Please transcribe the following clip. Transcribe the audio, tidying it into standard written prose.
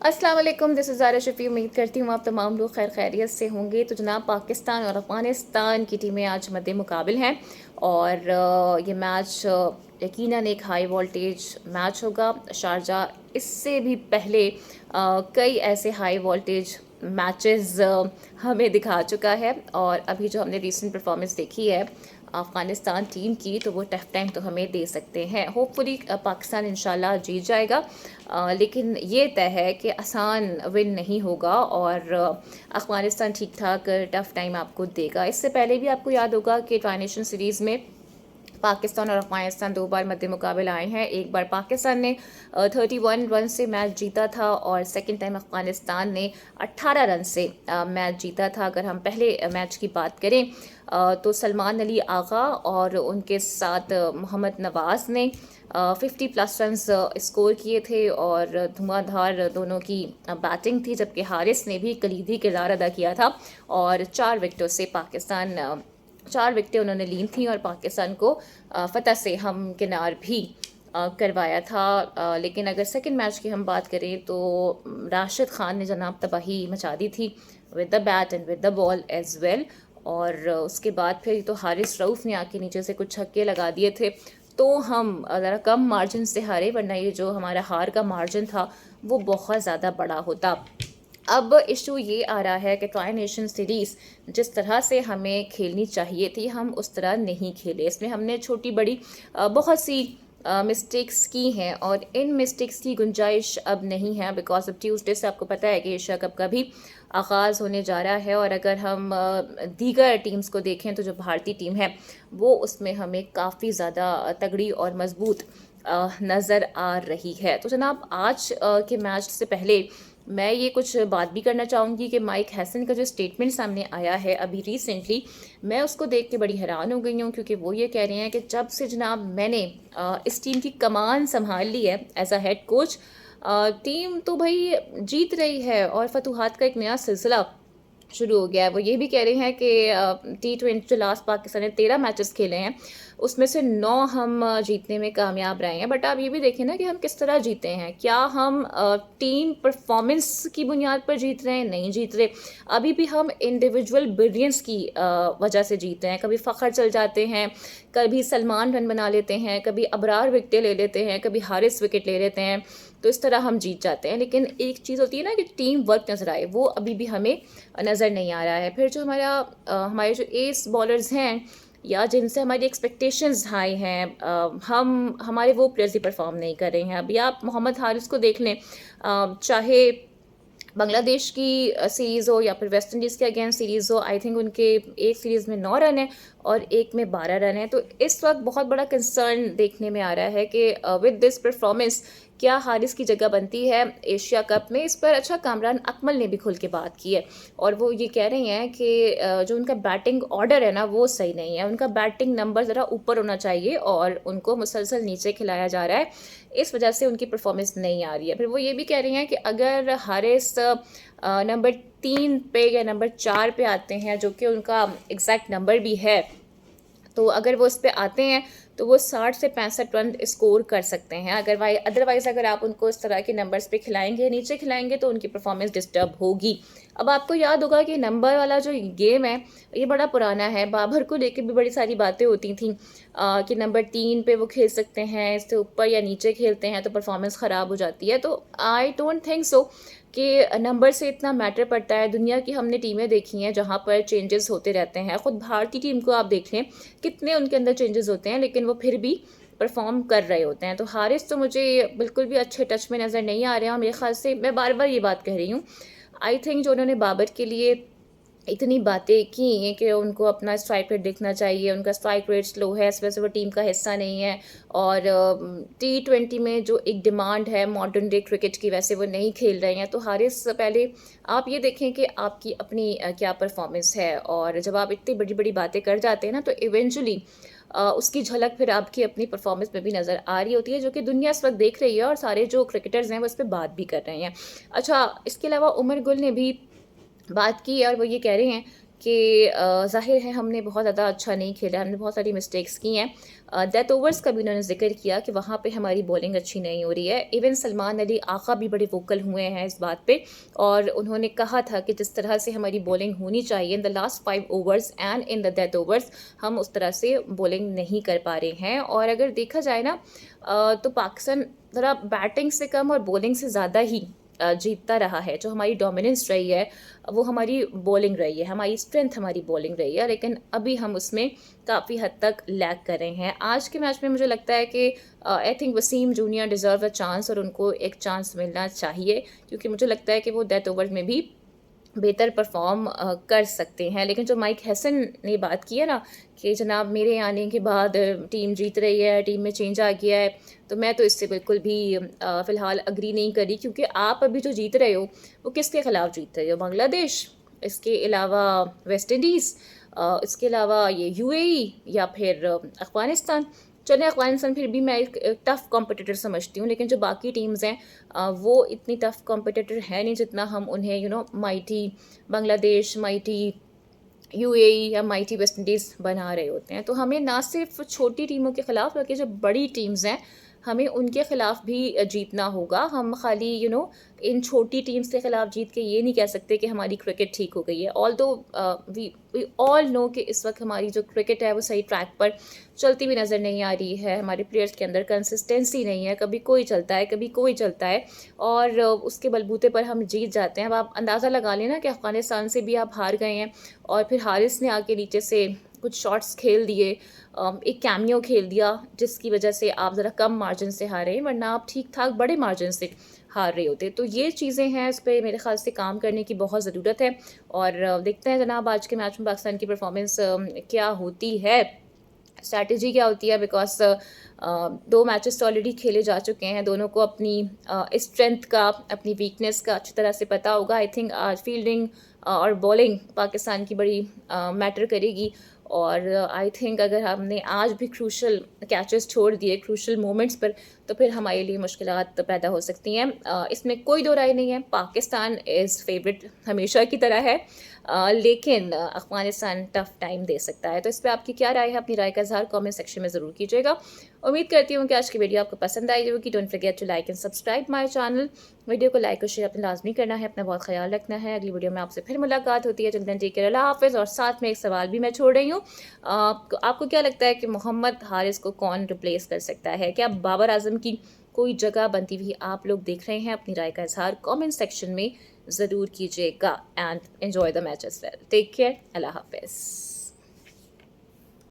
अस्सलाम वालेकुम, this is Zaara Shafi. उम्मीद करती हूँ आप तमाम लोग खैर खैरियत से होंगे। तो जनाब, पाकिस्तान और अफ़गानिस्तान की टीमें आज मद्दे मुकाबिल हैं और ये मैच यकीनन एक हाई वोल्टेज मैच होगा। शारजाह इससे भी पहले कई ऐसे हाई वोल्टेज मैचेस हमें दिखा चुका है और अभी जो हमने रीसेंट परफॉर्मेंस देखी है अफ़गानिस्तान टीम की, तो वो टफ टाइम तो हमें दे सकते हैं। होपफुली पाकिस्तान इंशाल्लाह जीत जाएगा, लेकिन ये तय है कि आसान विन नहीं होगा और अफ़गानिस्तान ठीक ठाक टफ टाइम आपको देगा। इससे पहले भी आपको याद होगा कि ट्राई नेशन सीरीज़ में पाकिस्तान और अफगानिस्तान दो बार मद्दे मुकाबले आए हैं। एक बार पाकिस्तान ने 31 रन से मैच जीता था और सेकंड टाइम अफगानिस्तान ने 18 रन से मैच जीता था। अगर हम पहले मैच की बात करें तो सलमान अली आगा और उनके साथ मोहम्मद नवाज़ ने 50 प्लस रन स्कोर किए थे और धुआंधार दोनों की बैटिंग थी, जबकि हारिस ने भी कलीदी किरदार अदा किया था और 4 विकेटें उन्होंने ली थी और पाकिस्तान को फतह से हमकिनार भी करवाया था। लेकिन अगर सेकंड मैच की हम बात करें तो राशिद खान ने जनाब तबाही मचा दी थी with the bat and with the ball as well. और उसके बाद फिर तो हारिस रऊफ़ ने आके नीचे से कुछ छक्के लगा दिए थे, तो हम ज़रा कम मार्जिन से हारे, वरना ये जो हमारा हार का मार्जिन था वो बहुत ज़्यादा बड़ा होता। अब इशू ये आ रहा है कि ट्राई नेशन सीरीज़ जिस तरह से हमें खेलनी चाहिए थी, हम उस तरह नहीं खेले। इसमें हमने छोटी बड़ी बहुत सी मिस्टेक्स की हैं और इन मिस्टेक्स की गुंजाइश अब नहीं है, बिकॉज अब ट्यूसडे से आपको पता है कि एशिया कप का भी आगाज़ होने जा रहा है। और अगर हम दीगर टीम्स को देखें तो जो भारतीय टीम है वो उसमें हमें काफ़ी ज़्यादा तगड़ी और मजबूत नज़र आ रही है। तो जनाब, आज के मैच से पहले मैं ये कुछ बात भी करना चाहूँगी कि माइक हैसन का जो स्टेटमेंट सामने आया है अभी रिसेंटली, मैं उसको देख के बड़ी हैरान हो गई हूँ, क्योंकि वो ये कह रहे हैं कि जब से जनाब मैंने इस टीम की कमान संभाल ली है as a head coach, team तो भाई जीत रही है और फतूहात का एक नया सिलसिला शुरू हो गया है। वो ये भी कह रहे हैं कि T20 जो लास्ट पाकिस्तान ने 13 मैचेस खेले हैं उसमें से 9 हम जीतने में कामयाब रहे हैं। बट आप ये भी देखें ना कि हम किस तरह जीते हैं। क्या हम टीम परफॉर्मेंस की बुनियाद पर जीत रहे हैं? नहीं जीत रहे। अभी भी हम इंडिविजुअल ब्रिलियंस की वजह से जीते हैं। कभी फ़खर चल जाते हैं, कभी सलमान रन बना लेते हैं, कभी अबरार विकेटें ले लेते हैं, कभी हारिस विकेट ले लेते हैं, तो इस तरह हम जीत जाते हैं। लेकिन एक चीज़ होती है ना कि टीम वर्क नज़र आए, वो अभी भी हमें नज़र नहीं आ रहा है। फिर जो हमारे जो एस बॉलर्स हैं या जिनसे हमारी एक्सपेक्टेशंस हाई हैं, हम हमारे वो प्लेयर्स ही परफॉर्म नहीं कर रहे हैं। अभी आप मोहम्मद हारिस को देख लें, चाहे बांग्लादेश की सीरीज़ हो या फिर वेस्ट इंडीज़ के अगेंस्ट सीरीज़ हो, आई थिंक उनके एक सीरीज़ में 9 रन है और एक में 12 रन है। तो इस वक्त बहुत बड़ा कंसर्न देखने में आ रहा है कि विद दिस परफॉर्मेंस क्या हारिस की जगह बनती है एशिया कप में। इस पर अच्छा कामरान अकमल ने भी खुल के बात की है और वो ये कह रहे हैं कि जो उनका बैटिंग ऑर्डर है ना वो सही नहीं है, उनका बैटिंग नंबर ज़रा ऊपर होना चाहिए और उनको मुसलसल नीचे खिलाया जा रहा है, इस वजह से उनकी परफॉर्मेंस नहीं आ रही है। फिर वो ये भी कह रही हैं कि अगर हारिस नंबर 3 पे या नंबर 4 पे आते हैं, जो कि उनका एग्जैक्ट नंबर भी है, तो अगर वो इस पे आते हैं तो वो 60 से 65 रन स्कोर कर सकते हैं। अदरवाइज़ अगर आप उनको इस तरह के नंबर्स पे खिलाएंगे, नीचे खिलाएंगे, तो उनकी परफॉर्मेंस डिस्टर्ब होगी। अब आपको याद होगा कि नंबर वाला जो गेम है ये बड़ा पुराना है। बाबर को लेकर भी बड़ी सारी बातें होती थी कि नंबर 3 पे वो खेल सकते हैं, इससे ऊपर या नीचे खेलते हैं तो परफॉर्मेंस ख़राब हो जाती है। तो आई डोंट थिंक सो कि नंबर से इतना मैटर पड़ता है। दुनिया की हमने टीमें देखी हैं जहाँ पर चेंजेस होते रहते हैं। ख़ुद भारतीय टीम को आप देख लें, कितने उनके अंदर चेंजेस होते हैं, लेकिन वो फिर भी परफॉर्म कर रहे होते हैं। तो हारिस तो मुझे बिल्कुल भी अच्छे टच में नज़र नहीं आ रहे हैं और मेरे ख्याल से मैं बार बार ये बात कह रही हूँ, आई थिंक जो उन्होंने बाबर के लिए इतनी बातें की हैं कि उनको अपना स्ट्राइक रेट देखना चाहिए, उनका स्ट्राइक रेट स्लो है, इस वजह से वो टीम का हिस्सा नहीं है। और T20 में जो एक डिमांड है मॉडर्न डे क्रिकेट की, वैसे वो नहीं खेल रहे हैं। तो हारिस, पहले आप ये देखें कि आपकी अपनी क्या परफॉर्मेंस है, और जब आप इतनी बड़ी बड़ी बातें कर जाते हैं ना, तो इवेंचुअली उसकी झलक फिर आपकी अपनी परफॉर्मेंस में भी नज़र आ रही होती है, जो कि दुनिया इस वक्त देख रही है और सारे जो क्रिकेटर्स हैं वो इस पर बात भी कर रहे हैं। अच्छा, इसके अलावा उमर गुल ने भी बात की और वो ये कह रहे हैं कि ज़ाहिर है हमने बहुत ज़्यादा अच्छा नहीं खेला, हमने बहुत सारी मिस्टेक्स की हैं। डेथ ओवर्स का भी उन्होंने ज़िक्र किया कि वहाँ पे हमारी बॉलिंग अच्छी नहीं हो रही है। इवन सलमान अली आक़ा भी बड़े वोकल हुए हैं इस बात पे, और उन्होंने कहा था कि जिस तरह से हमारी बॉलिंग होनी चाहिए in the last 5 overs and in the death overs, हम उस तरह से बॉलिंग नहीं कर पा रहे हैं। और अगर देखा जाए ना तो पाकिस्तान ज़रा बैटिंग से कम और बॉलिंग से ज़्यादा ही जीतता रहा है। जो हमारी डोमिनेंस रही है वो हमारी बॉलिंग रही है, हमारी स्ट्रेंथ हमारी बॉलिंग रही है, लेकिन अभी हम उसमें काफ़ी हद तक लैग कर रहे हैं। आज के मैच में मुझे लगता है कि I think Wasim junior deserve a chance, और उनको एक चांस मिलना चाहिए, क्योंकि मुझे लगता है कि वो डेथ ओवर में भी बेहतर परफॉर्म कर सकते हैं। लेकिन जो माइक हैसन ने बात की है ना कि जनाब मेरे आने के बाद टीम जीत रही है, टीम में चेंज आ गया है, तो मैं तो इससे बिल्कुल भी फ़िलहाल अग्री नहीं करी, क्योंकि आप अभी जो जीत रहे हो वो किसके ख़िलाफ़ जीत रहे हो? बांग्लादेश, इसके अलावा वेस्ट इंडीज़, इसके अलावा ये यूएई, या फिर अफ़गानिस्तान। चलें, अफ़गानिस्तान फिर भी मैं एक टफ़ कॉम्पिटिटर समझती हूँ, लेकिन जो बाकी टीम्स हैं वो इतनी टफ़ कॉम्पिटिटर है नहीं जितना हम उन्हें माइटी बांग्लादेश, माइटी यूएई या माइटी वेस्ट इंडीज़ बना रहे होते हैं। तो हमें ना सिर्फ छोटी टीमों के ख़िलाफ़ बल्कि जो बड़ी टीम्स हैं हमें उनके ख़िलाफ़ भी जीतना होगा। हम खाली इन छोटी टीम्स के ख़िलाफ़ जीत के ये नहीं कह सकते कि हमारी क्रिकेट ठीक हो गई है। ऑल्दो वी ऑल नो कि इस वक्त हमारी जो क्रिकेट है वो सही ट्रैक पर चलती हुई नज़र नहीं आ रही है। हमारे प्लेयर्स के अंदर कंसिस्टेंसी नहीं है, कभी कोई चलता है, कभी कोई चलता है, और उसके बलबूते पर हम जीत जाते हैं। अब आप अंदाज़ा लगा लेना कि अफ़गानिस्तान से भी आप हार गए हैं, और फिर हारिस ने आके नीचे से कुछ शॉट्स खेल दिए, एक कैमियो खेल दिया, जिसकी वजह से आप ज़रा कम मार्जिन से हारे, वरना आप ठीक ठाक बड़े मार्जिन से हार रहे होते। तो ये चीज़ें हैं, इस पे मेरे ख़्याल से काम करने की बहुत ज़रूरत है। और देखते हैं जनाब आज के मैच में पाकिस्तान की परफॉर्मेंस क्या होती है, स्ट्रैटेजी क्या होती है, बिकॉज 2 मैचेस तो ऑलरेडी खेले जा चुके हैं। दोनों को अपनी स्ट्रेंथ का, अपनी वीकनेस का अच्छी तरह से पता होगा। आई थिंक आज फील्डिंग और बॉलिंग पाकिस्तान की बड़ी मैटर करेगी, और आई थिंक अगर हमने आज भी क्रूशल कैचेस छोड़ दिए क्रूशल मोमेंट्स पर, तो फिर हमारे लिए मुश्किलात पैदा हो सकती हैं। इसमें कोई दो राय नहीं है, पाकिस्तान इज़ फेवरेट हमेशा की तरह है, लेकिन अफ़गानिस्तान टफ़ टाइम दे सकता है। तो इस पे आपकी क्या राय है? अपनी राय का इज़हार कमेंट सेक्शन में ज़रूर कीजिएगा। उम्मीद करती हूँ कि आज की वीडियो आपको पसंद आई होगी। Don't forget to like and subscribe my channel. Video को लाइक और शेयर अपने लाजमी करना है। अपना बहुत ख्याल रखना है। अगली वीडियो में आपसे फिर मुलाकात होती है। टिल देन टेक केयर, अल्लाह हाफ़िज़। और साथ में एक सवाल भी मैं छोड़ रही हूँ, आपको क्या लगता है कि मोहम्मद हारिस को कौन रिप्लेस कर सकता है? क्या बाबर आजम की कोई जगह बनती हुई आप लोग देख रहे हैं? अपनी राय का इज़हार कमेंट सेक्शन में ज़रूर कीजिएगा, and enjoy the match as well. Take care, अल्लाह हाफ़िज़।